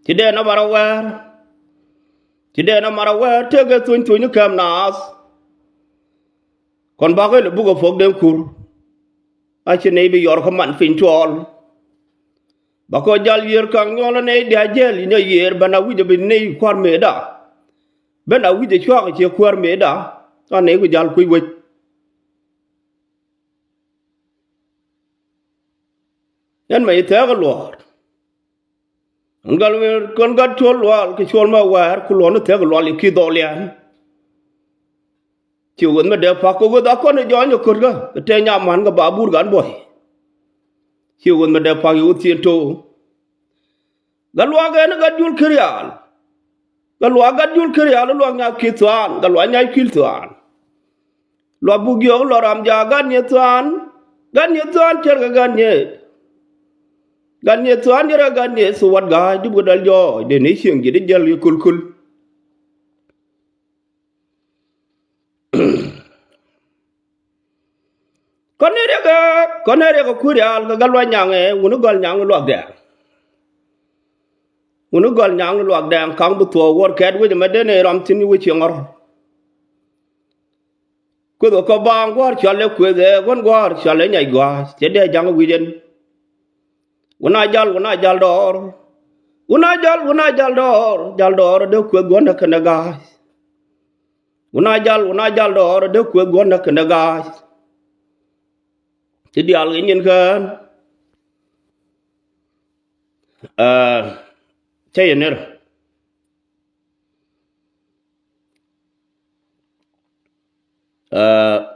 Today no matter where. Today no matter where. Take a twin to you come now. Kon ba le bugo fok dem kur. A chene be yor command fin to all. Bako jal yer kang yola ne dia jel in a year bana with the ne kwar meda. Bana with the chwa che kwar meda. On ne jal kui wit. Yan may tell Lord. Ngal kon gat chol wal ki chol ma war kulon te lol ki dolian. Chi won me de fa ko da kon jo nyo kur ga te nya man ga babur gan boy. Chi won me de fa yu tien to. Galwa ga na ga jul krial. Galwa ga jul krial lo nya ki twan galwa nya ki twan. Lo bu gyo lo ram ja gan ye twan ter ga gan ye. Ganye tuan jera ganye suwat ga di budal jo de ne siang jadi jal kul kul. Konere ga kurial ga galwa nyange unu gal nyang luak de. Unu gal nyang luak de kang bu to wor ket wi ma de ne ram tin wi chingor. Ku do ko bang war chale ku de gon war chale nyai gwa de jang wi den. Una jal dor. Una jal dor de ku gonda kana ga. Una jal dor de ku gonda kana ga. Ti dial ngin kan. Chayener.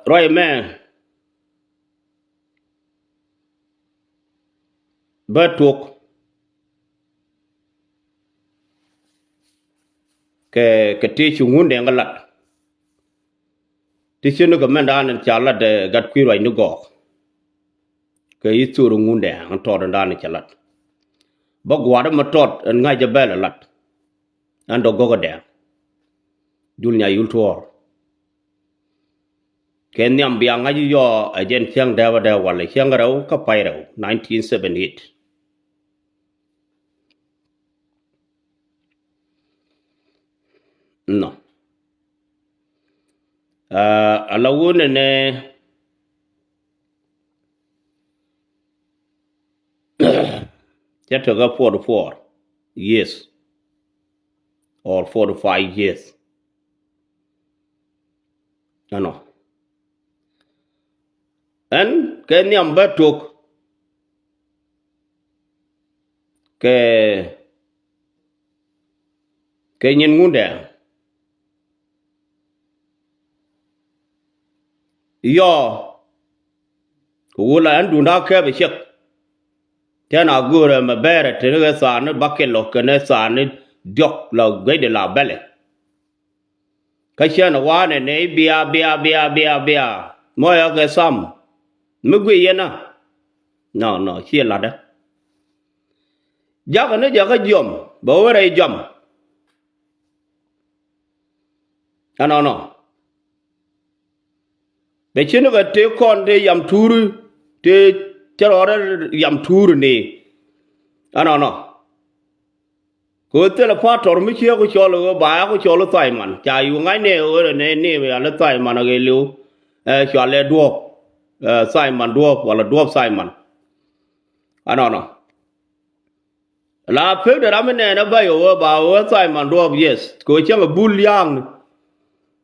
Roy man. Batuk. Ke ti chu Ngundeng galat. Ti chenu ga mandan chala de gat kwi roi nu go. Ke itu Ngundeng an to dan chalat. Ba gwada ma tot an ngai jabel lat. An do go de. Dul nya yul tor. Ke nyam biang ngai yo ajen chiang dawa da wala chiang rau ka pai rau 1978. No. Alawun ne Chapter 44 years or 45 years. No. And Kenyam Batuk Kenyan Ngundeng. Yo Wula and do not care a ship. Ten a good and a bear at the son, bucket lock and a son, duck log great la belly. Kashan one and a beer. Moya get some. Mugui yena. No, she ladder. Jack and a jack a jump, but where a jump. No. The chin of a take on the yam tour, the terror yam tour ne. No. Go tell a part or Michio which all over by which all the time, man. Chai you my name or a name at the time, man. Again, shall let dwarf Simon dwarf or a dwarf Simon. No. La pig that I'm in a bay over by Simon dwarf, yes. Go chang a bull young.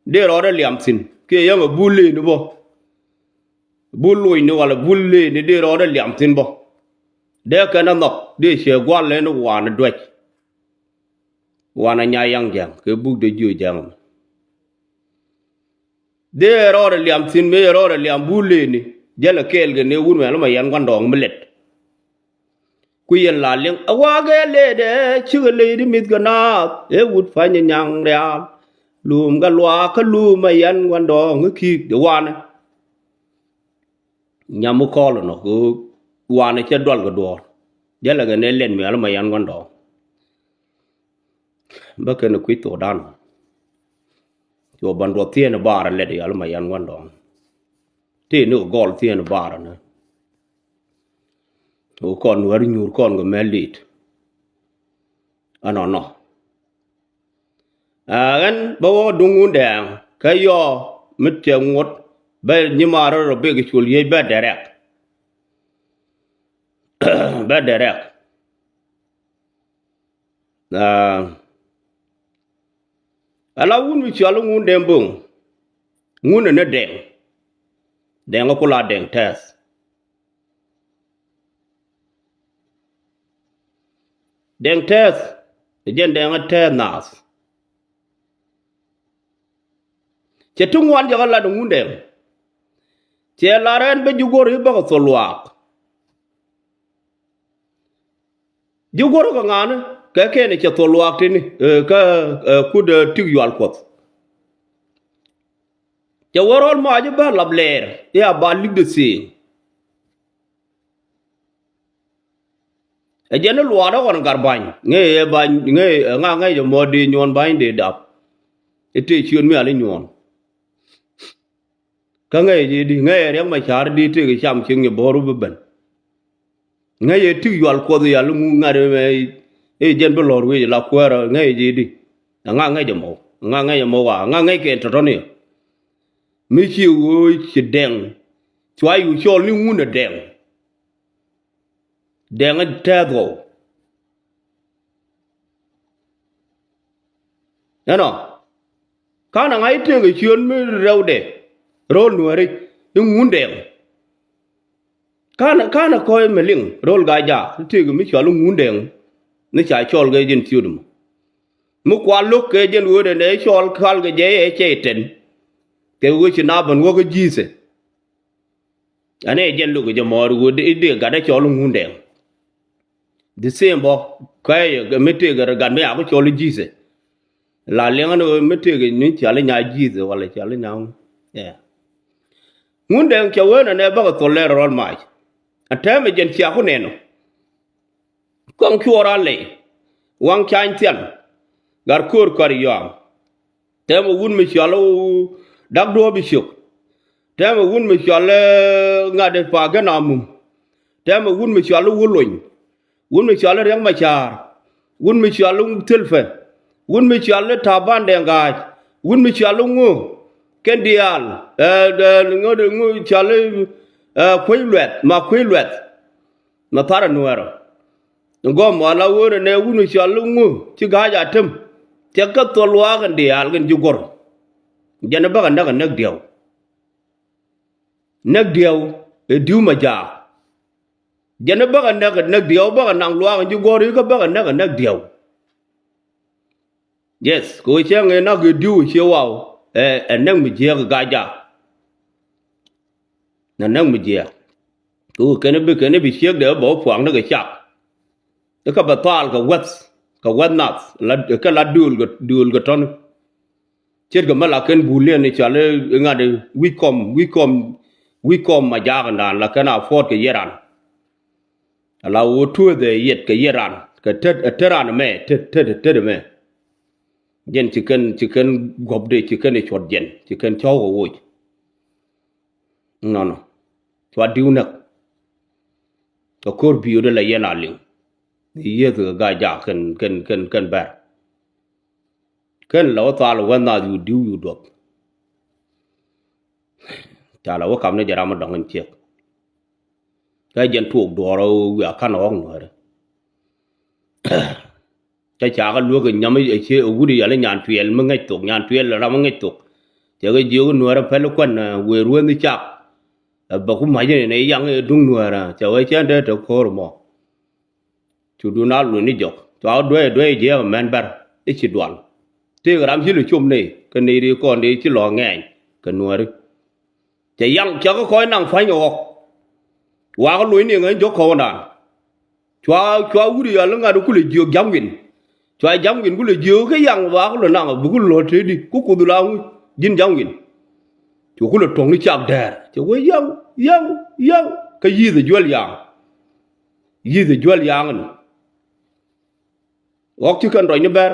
Dear order Liamson. Kay young a bully in the book. Bully no a bully in the dear order Liamson book. There can knock this year one lane of one a dredge. One a young jam, a book the Jew jam. There order Liamson may order Liam bully, Jella Kelgan, a woman, my young one dog millet. Queen Lalling, a wagga lady, sugar lady Midgana, they would find a young real. Loom galwa loom my young one dog, a kick the one. Yamu call no go one at your dog door. Jelagan lend me all my young one dog. Bucking a quit or done. Your bundle thin a bar and let all my young one dog. Tea no gold thin a bar. O con wearing your con go mel it. ano no gan bawo dungun dang kayo mit ngot ba nyimaro ro be gichul ye ba derek ba derek ala wun mi chalu ngun dem bung ngun ne deng ko la deng tes jen deng tes nas che tungwan jagala ngun dem che laren be jugori ba ko solwak jugoro ko ngana ka kene che solwak tini ka kud tig yal ko che worol ma je ba labler ya ba lig de si e jen lo da won garban nge ba nge nga je modi nyon ban de dap ete chion mi ale nyon ka nge ji di nge reng ma char di te ke cham ching ye boru ben nge ye tig yal ko ya lu ngare me e jen be lor we la kwara nge ji di nga je mo wa nga nge ke to ni mi chi wo chi deng chwa yu chol ni ngun deng ta go no kana ngai te ke chion mi rew de rol nuari ngun deng kana ko meling rol ga ja te ke mi chol ngun deng ni cha chol ga jin tiudum mu kwa luk ke jen wo de ne chol khal ga je e cheten ke wo chi na ban wo ga jise ane jen lu ga mor wo de ga da chol ngun deng the same bo kai ga mete ga ga me a ko chol jise la lenga no mete ga ni chale nya jise wala chale nya yeah Ngundeng ke wena ne ba to le rol mai ateme jen chia ko neno kon kyora le wang chan tian gar kur kar yam teme wun mi chalo dak do bi shuk teme wun mi chale ngade pa ga namum teme wun mi chalo wulun wun mi chalo reng ma char wun mi chalo tilfe wun mi chalo taban denga wun mi chalo ngu kendial ngu chale kwiluet ma para nuero ngo ma la wore ne wunu chalo ngu ci gaja tem te ka tolwa gan dial gan jugor jana ba ga nak diaw e diu ma ja jana ba ga nak diaw ba ga nang lwa gan jugor ka ba ga nak diaw yes ko chang e na ge diu che wow nang mi je ga ja na nang mi je ku kene bi chek de bo phwang na ga chak ka ba tal ka wat nat la ka la dul ga ton chet ga mala ken bulen ni chale ngade we kom ma ja ga la kana fort ke yeran ala wo tu de yet ke yeran ka teran me te me jen chicken gob de chicken e chot jen chicken chaw go wo no chwa diu nak ka kor biu de la yena ling ye ga ja ken ba ken lo ta lo wa na yu diu yu dop ta la wa kam ne jara ma dong che ka jen tuok do ro ya kan ong no re cha ga lu ga nyam e che u di ya le nyan tuel ma ngai tok nyan tuel la ma ngai tok che ga jiu no ra pe lo kwan we ru ni chak ba ku ma je ne yang e dung no ra cha we chen de to ko mo chu du na lu ni jok to dwe je men bar e chi dwal te ga ram chi lu chum ne ka ne ri kon de chi lo ngai ka no ri che yang cha ko ko nang fa yo wa ko lu ni ngai jok ko na chwa u di ya lo nga do ku le jiu jam win chwa jam win ku le jiu ke yang wa ko lo nang bu ku lo te di ku du la jin jam win chu ku lo tong ni chak der che we yang ka yi de jwal yang ni wok chi kan ro ni ber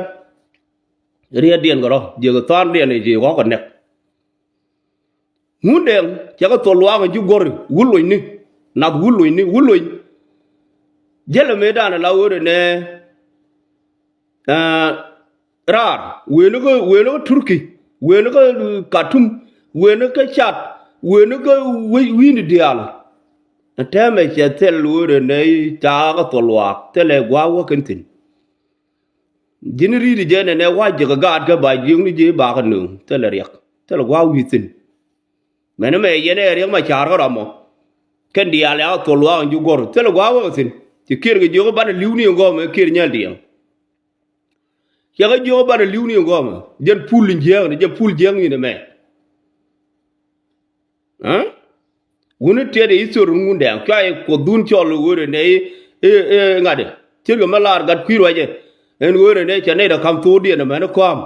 ria dien go ro je go tan dien ni je go ko nek Ngundeng cha ko to lwa ju gor wuloi ni na wuloi jele me dana la wore ne rar we no Turkey we no Khartoum we no Chad we no we ni dial teme che tel lure ne ta ga tolwa tele gwa wa kentin jinri di jene ne wa je ga ga ba jing ni je ba ga nu tele riak tele gwa wi tin mena me yene riak ma char ga mo ken dial ya tolwa ju gor tele gwa wa tin ti kir ga jo ba liu ni ngo me kir nyal diam ya ga jo ba liu ni ngo me jen pul njeng ne je pul jeng ni me wuni tede isor Ngundeng kwa ko dun cholo gore ne ngade tirga malar gat kwiro je en gore ne chane da kam to die na mena kom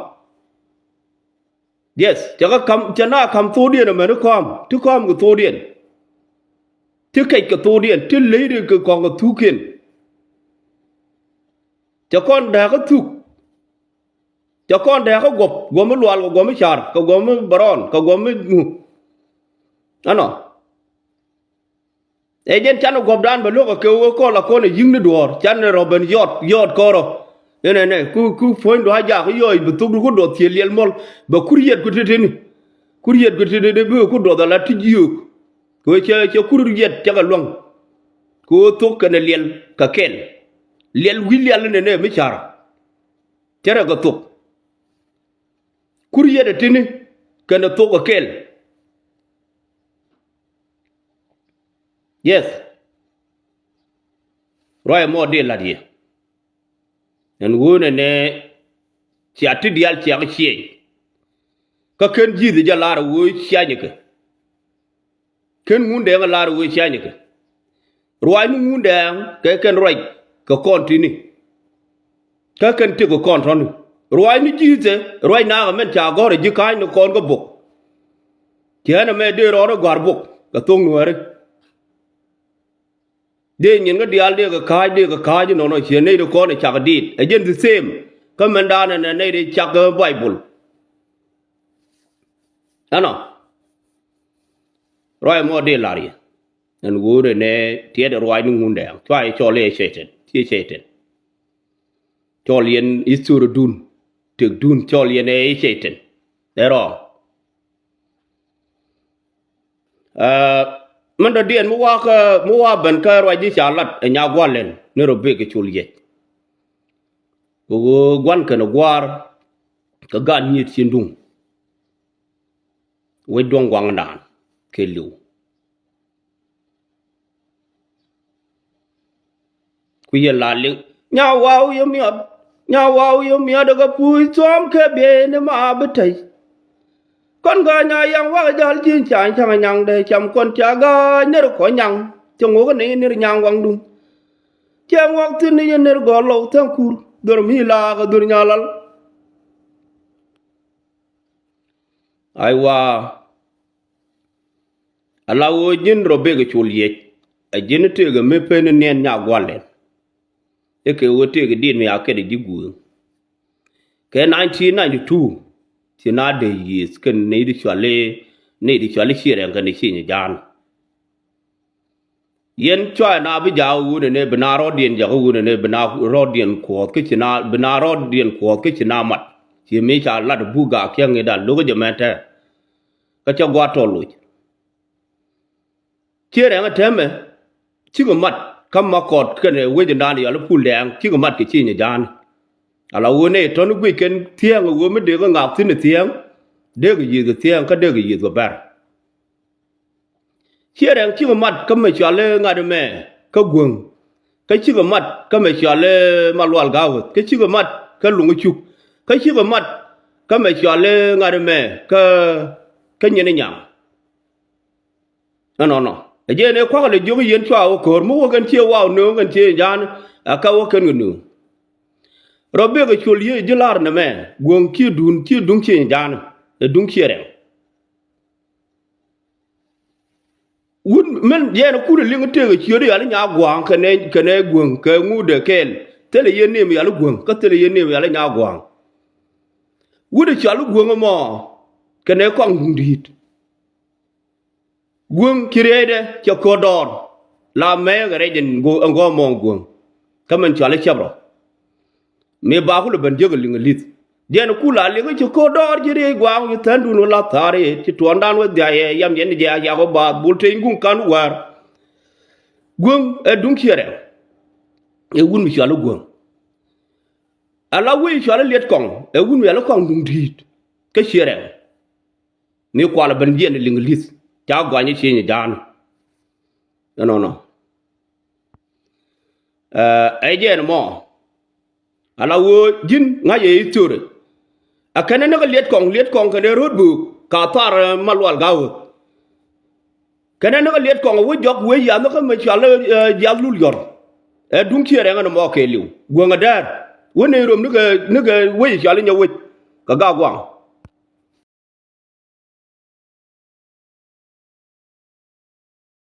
yes chaga kam chana kam to die na mena kom tu kom go to die tu kai ko to die tu leide ko kon go tuken cha kon da ko tu cha kon da ko gop gom lwal go gom char ko gom baron ko gom ano ejen chano gobdan ba loko ke ko la ko ne yingne dor chan roben yot koro ne ku foin do haja ko yoy bu tugu ko do tiel mol ba kuriyet ko teteni kuriyet ko teteni be ko do da la tijiyo ko che kuriyet taga long ko to kana liel ka kel liel willial ne mi char tere go to kuriyet teteni kana to ko kel yes roy mo de la die en wona ne ci ati dial ci ak ci ka ken ji de jalar wo ci anyike ken ngunde nga lar wo ci anyike roy mu ngunde ke ken roy ka kontini ka ken ti ko kontron roy ni jite roy na men ta gore ji kan no kon go bok kena me de ro gar bok ka tong nuare de nyen ga dial de ga kaj no no che ne de ko ne chak dit again the same commandant ne de chak bible ano roy mo de lari en gure ne tie de roy ngunde twai cho le cheten tie cheten cho lien isuru dun tek dun cho lien e cheten ero man da dien mu wa ban ka roy di chalat nya gwalen ne robe ke chulye go gwan ka no gwar ka gan nyit sindung we dong wang dan ke lu ku ye la le nya wow yo mi daga pui som ke be ne ma betai con gà nhà yang wa jal jin chan chang nyang de cham con cha ga ne ko nyang chong go ne ne nyang wang dum chang wak tin ne ne go lo tan kur dor mi la ga dur nyalal aiwa ala wo jin robe ga chul ye a jin te ga me pe ne nya gwalen e ke wo te ga din me akede jigu ke 1992 tina de yis ken ne di chwale shire ngani chinya jan yen chwa na bi jawu ne binaro dien jawu ne binaro dien ko ke china binaro dien ko ke china mat chi me cha la de buga kyang da logo jamata ka cha gwa to lu chire nga teme chigo mat kam ma kot ken we jindani ya lu pul dang chigo mat ke chinya jan ala wone ton gwi ken tiang wo me de ga ngap tin tiang de ga yi ga tiang ka de ga yi ga bar chirang chi mat ka me chale nga de me ka gwang ka chi mat ka me chale malwal ga wo ka chi mat ka lungu chu ka chi mat ka me chale nga de me ka nyene nyam no je ne kwa le jogi yen chwa wo kor mo wo gan chi wa no gan chi jan ka wo ken nu robe ga chul ye jilar na me gwang ki dun chi jan e dun kire wun men ye na kure linga te ga chiri ala nya gwang ka ne gwang ka ngu de kel tele ye ne mi ala gwang ka tele ye ne mi ala nya gwang wude chalu gwang mo ka ne kwang hundit gwang kirede cha kodor la me ga rejin go ngo mo gwang ka men chale chabro me ba ku le ban je ling lit den ku la le ko ko dor je re gwa yu tan du no la tare ti to ndan wa da ye yam yen je ya ko ba bul te ngun kan war gun e dun kire e gun mi shala gun ala wi shala let kong e gun ya la kong dun dit ke kire me ko la ban je ling lit ta gwa ni chi ni dan no ai je no mo ala wo jin nga ye tore akana na let kong ka de rod bu ka tar malwal gaw kana na let kong wo jok we ya no ka ma chala ya lul yor e dun ki re nga mo ke liu go nga dar wo ne rom ne ga we chala nya we ka ga gwang